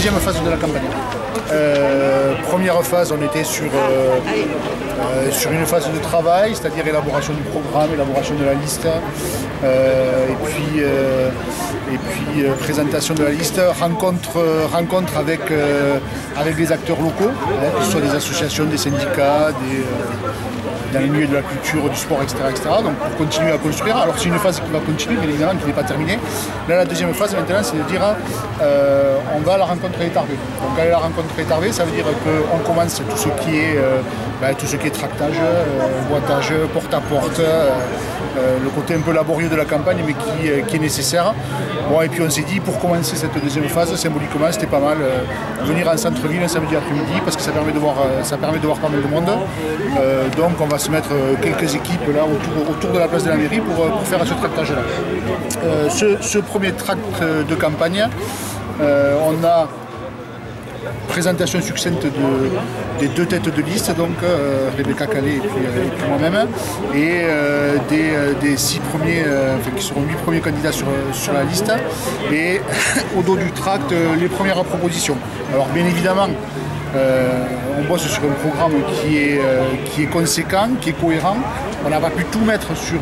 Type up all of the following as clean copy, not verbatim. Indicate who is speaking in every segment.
Speaker 1: deuxième phase de la campagne. Première phase, on était sur une phase de travail, c'est-à-dire élaboration du programme, élaboration de la liste, et puis présentation de la liste, rencontre avec les acteurs locaux, que ce soit des associations, des syndicats, dans les milieux de la culture, du sport, etc., donc pour continuer à construire. Alors c'est une phase qui va continuer, bien évidemment, qui n'est pas terminée. Là, la deuxième phase maintenant, c'est de dire on va à la rencontre des Tarbais. Donc aller à la rencontre des Tarbais, ça veut dire qu'on commence tout ce qui est tractage, boitage, porte-à-porte, le côté un peu laborieux de la campagne, mais qui est nécessaire. Bon, et puis on s'est dit, pour commencer cette deuxième phase, symboliquement, c'était pas mal venir en centre-ville un samedi après-midi, parce que ça permet de voir pas mal de monde. Donc on va se mettre quelques équipes là autour de la place de la mairie pour faire ce tractage-là. Ce premier tract de campagne, on a présentation succincte des deux têtes de liste, donc Rebecca Calais et puis moi-même, et des 6 premiers, qui seront 8 premiers candidats sur la liste, et au dos du tract, les premières propositions. Alors bien évidemment, on bosse sur un programme qui est conséquent, qui est cohérent. On n'a pas pu tout mettre sur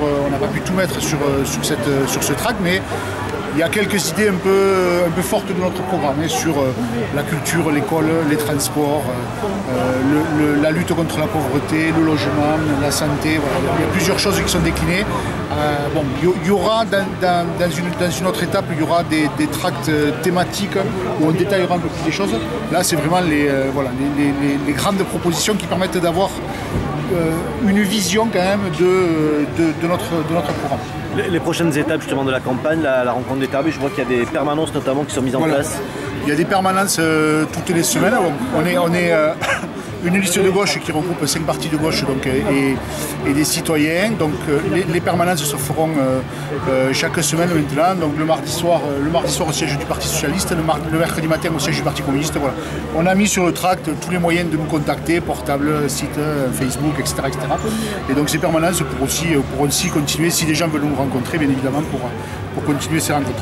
Speaker 1: ce tract, mais il y a quelques idées un peu fortes de notre programme, sur la culture, l'école, les transports, la lutte contre la pauvreté, le logement, la santé. Voilà. Il y a plusieurs choses qui sont déclinées. Il y aura dans une autre étape, il y aura des tracts thématiques où on détaillera un peu plus les choses. Là, c'est vraiment les grandes propositions qui permettent d'avoir une vision quand même de notre programme.
Speaker 2: Les prochaines étapes justement de la campagne, la rencontre des Tarbais, je vois qu'il y a des permanences notamment qui sont mises en place.
Speaker 1: Il y a des permanences toutes les semaines. On est une liste de gauche qui regroupe 5 partis de gauche et des citoyens. Donc les permanences se feront chaque semaine maintenant. Donc le mardi soir au siège du Parti Socialiste, le mercredi matin au siège du Parti Communiste. Voilà. On a mis sur le tract tous les moyens de nous contacter, portable, site, Facebook, etc., etc. Et donc ces permanences pourront aussi continuer, si les gens veulent nous rencontrer, bien évidemment, pour continuer ces rencontres.